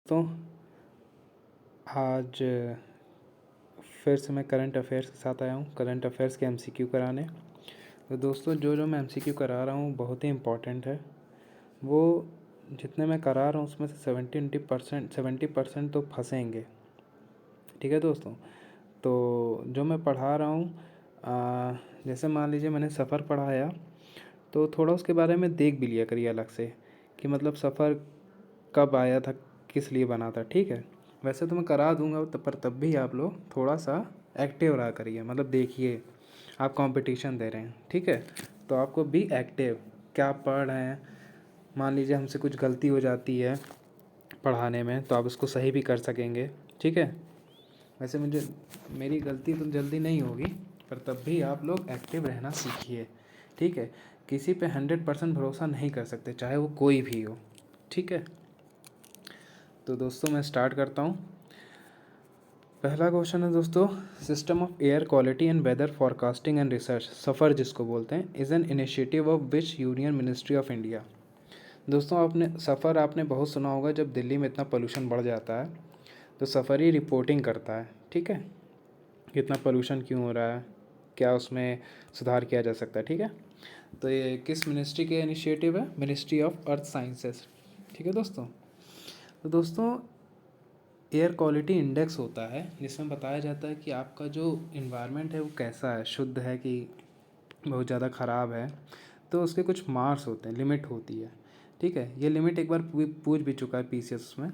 तो आज फिर से मैं करंट अफेयर्स के साथ आया हूँ, करंट अफेयर्स के एमसीक्यू कराने। तो दोस्तों जो मैं एमसीक्यू करा रहा हूँ बहुत ही इम्पोर्टेंट है। वो जितने मैं करा रहा हूँ उसमें से 70% तो फंसेंगे। ठीक है दोस्तों। तो जो मैं पढ़ा रहा हूँ, जैसे मान लीजिए मैंने सफ़र पढ़ाया तो थोड़ा उसके बारे में देख भी लिया करिए अलग से कि मतलब सफ़र कब आया था, किस लिए बना था। ठीक है, वैसे तो मैं करा दूंगा पर तब भी आप लोग थोड़ा सा एक्टिव रहा करिए। मतलब देखिए आप कंपटीशन दे रहे हैं, ठीक है, तो आपको बी एक्टिव। क्या आप पढ़ रहे हैं, मान लीजिए हमसे कुछ गलती हो जाती है पढ़ाने में तो आप उसको सही भी कर सकेंगे। ठीक है, वैसे मेरी गलती तो जल्दी नहीं होगी पर तब भी आप लोग एक्टिव रहना सीखिए। ठीक है, किसी पे 100% भरोसा नहीं कर सकते, चाहे वो कोई भी हो। ठीक है, तो दोस्तों मैं स्टार्ट करता हूँ। पहला क्वेश्चन है दोस्तों, system of air quality and weather forecasting and research, SAFAR जिसको बोलते हैं, is an initiative of which union ministry of India. दोस्तों आपने बहुत सुना होगा, जब दिल्ली में इतना पोल्यूशन बढ़ जाता है तो सफ़र ही रिपोर्टिंग करता है। ठीक है, कितना पोल्यूशन क्यों हो रहा है, क्या उसमें सुधार किया जा सकता है। ठीक है, तो ये किस मिनिस्ट्री के इनिशिएटिव है, मिनिस्ट्री ऑफ अर्थ साइंसेस। ठीक है दोस्तों। तो दोस्तों एयर क्वालिटी इंडेक्स होता है जिसमें बताया जाता है कि आपका जो इन्वायरमेंट है वो कैसा है, शुद्ध है कि बहुत ज़्यादा ख़राब है। तो उसके कुछ मार्क्स होते हैं, लिमिट होती है। ठीक है, ये लिमिट एक बार पूछ भी चुका है पीसीएस में,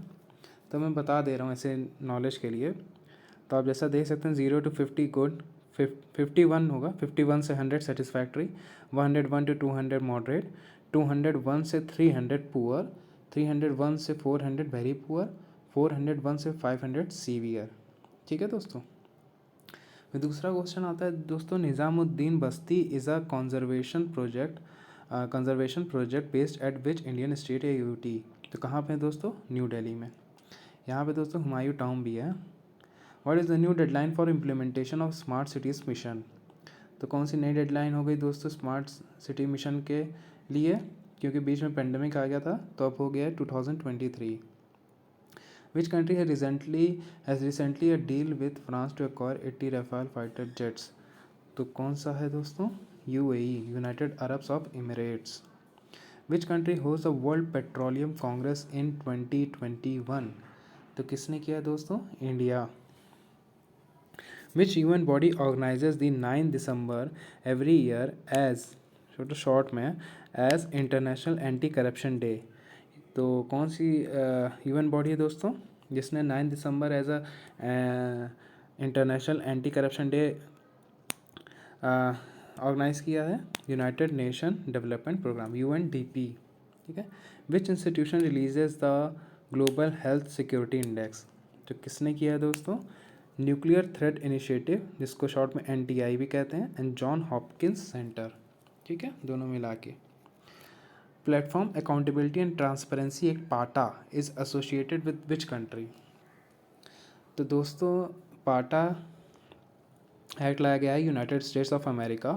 तो मैं बता दे रहा हूँ ऐसे नॉलेज के लिए। तो आप जैसा देख सकते हैं 0 to 50 गुड, 51 होगा, 51 से 100 सेटिस्फैक्ट्री, 101 to 200 मॉडरेट, 201 से 300 पुअर, 301 से 400 वेरी पुअर, 401 से 500 सीवियर। ठीक है दोस्तों। फिर दूसरा क्वेश्चन आता है दोस्तों, निज़ामुद्दीन बस्ती is a conservation project based eight which Indian state या यूटी। तो कहाँ पे है दोस्तों, न्यू दिल्ली में। यहाँ पे दोस्तों हुमायूं टाउन भी है। What is the new deadline for implementation of smart cities mission. तो कौन सी नई डेडलाइन हो गई दोस्तों स्मार्ट सिटी मिशन के लिए, क्योंकि बीच में पेंडेमिक आ गया था तो अब हो गया है 2023। Which country has recently a deal with France to acquire 80 Rafale fighter jets? तो कौन सा है दोस्तों, UAE, United Arabs of emirates. Which country hosts the World Petroleum Congress in 2021? तो किसने किया दोस्तों, India. Which UN body organizes the 9 December every year as short में as international anti corruption day. तो कौन सी यूएन बॉडी है दोस्तों जिसने 9 दिसंबर as a international anti corruption day organise किया है, United Nation development programme, UNDP। ठीक है, which institution releases the global health security index. तो किसने किया है दोस्तों, न्यूक्लियर थ्रेट इनिशिएटिव, जिसको शॉर्ट में NTI भी कहते हैं, एंड जॉन हॉपकिंस सेंटर। ठीक है, दोनों मिला के। प्लेटफॉर्म अकाउंटेबिलिटी एंड ट्रांसपेरेंसी एक PATA is associated with which country. तो दोस्तों पाटा एक्ट लाया गया है यूनाइटेड स्टेट्स ऑफ अमेरिका।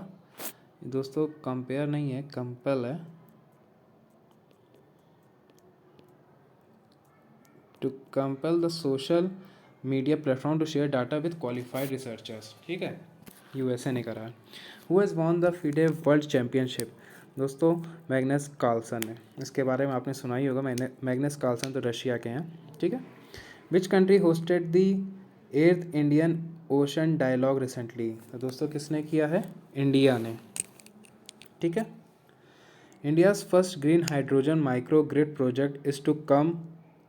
दोस्तों कंपेयर नहीं है, कंपेल है। To compel the social media platform to share data with qualified researchers. ठीक है, USA ने करा है। Who has won the FIDE world championship. दोस्तों मैग्नस कार्लसन ने, इसके बारे में आपने सुना ही होगा। मैग्नस कार्लसन तो रशिया के हैं। ठीक है, which country hosted the 8th Indian Ocean dialogue recently. तो दोस्तों किसने किया है, इंडिया ने। ठीक है, India's first green hydrogen micro grid project is to come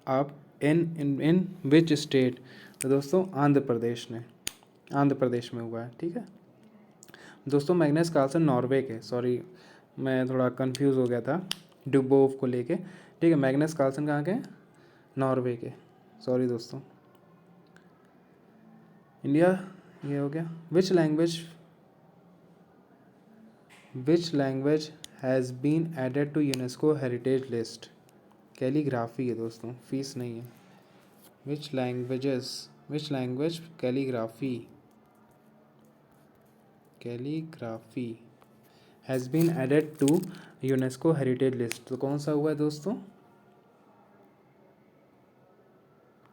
up in which state. तो दोस्तों आंध्र प्रदेश में हुआ है। ठीक है दोस्तों, मैग्नस कार्लसन नॉर्वे के, सॉरी मैं थोड़ा कंफ्यूज हो गया था डुबोव को लेके। ठीक है, मैग्नस कार्लसन कहाँ के, नॉर्वे के, सॉरी दोस्तों। इंडिया ये हो गया। Which language has been added to UNESCO heritage list. Calligraphy है दोस्तों, फीस नहीं है। Which language calligraphy has been added to UNESCO heritage list. तो कौन सा हुआ है दोस्तों,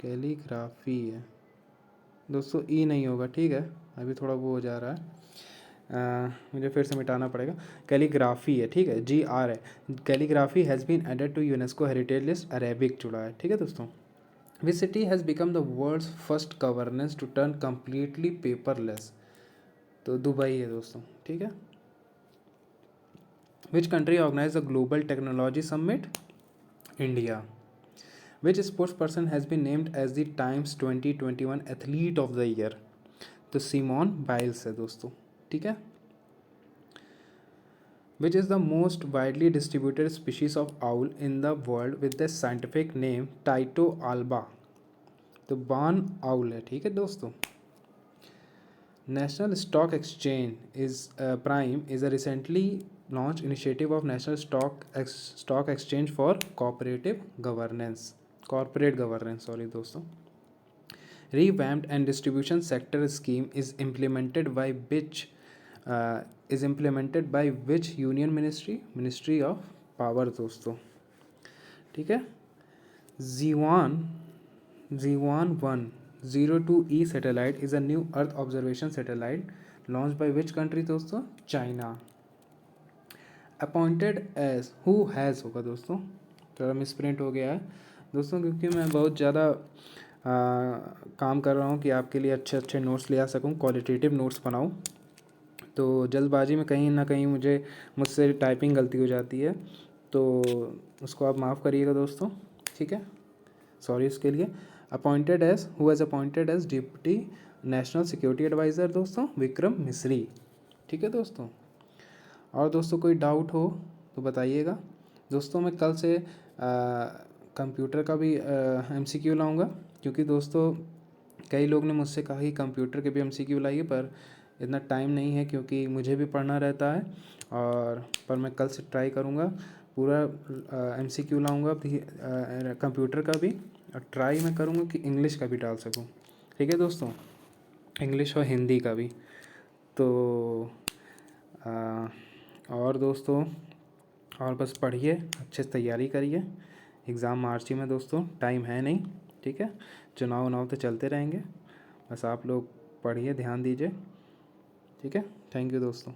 कैलीग्राफी है दोस्तों, ई नहीं होगा, ठीक है, अभी थोड़ा वो हो जा रहा है, मुझे फिर से मिटाना पड़ेगा। कैलीग्राफी है, ठीक है, GR है। Calligraphy has been added to UNESCO heritage list, Arabic जुड़ा है, ठीक है दोस्तों। Which city has become the world's first governance to turn completely paperless, तो दुबई है दोस्तों, ठीक है। Which country organize the global technology summit, India. Which sports person has been named as the Times 2021 athlete of the year, तो Simone Biles है दोस्तों, ठीक है। Which is the most widely distributed species of owl in the world with the scientific name Tyto alba, तो बान owl है, ठीक है दोस्तों। National stock exchange is prime is a recently launch initiative of national stock exchange for corporate governance, sorry दोस्तों। Revamped and distribution sector scheme is implemented by which union ministry of power दोस्तों, ठीक है। Ziwan 102E satellite is a new earth observation satellite launched by which country दोस्तों, China. Appointed as who has होगा दोस्तों, थोड़ा misprint हो गया है दोस्तों, क्योंकि मैं बहुत ज़्यादा काम कर रहा हूँ कि आपके लिए अच्छे अच्छे नोट्स ले आ सकूँ, क्वालिटेटिव नोट्स बनाऊँ, तो जल्दबाजी में कहीं ना कहीं मुझसे टाइपिंग गलती हो जाती है, तो उसको आप माफ़ करिएगा दोस्तों, ठीक है, सॉरी इसके लिए। Appointed as who has appointed as deputy national security adviser दोस्तों, विक्रम मिश्री, ठीक है दोस्तों। और दोस्तों कोई डाउट हो तो बताइएगा दोस्तों। मैं कल से कंप्यूटर का भी MCQ लाऊंगा, क्योंकि दोस्तों कई लोग ने मुझसे कहा कि कंप्यूटर के भी MCQ लाइए, पर इतना टाइम नहीं है क्योंकि मुझे भी पढ़ना रहता है, और पर मैं कल से ट्राई करूँगा, पूरा MCQ लाऊंगा कंप्यूटर का भी, और ट्राई मैं करूँगा कि इंग्लिश का भी डाल सकूँ, ठीक है दोस्तों, इंग्लिश और हिंदी का भी। तो और दोस्तों और बस पढ़िए, अच्छे से तैयारी करिए, एग्ज़ाम मार्च ही में दोस्तों, टाइम है नहीं, ठीक है, चुनाव तो चलते रहेंगे, बस आप लोग पढ़िए, ध्यान दीजिए, ठीक है। थैंक यू दोस्तों।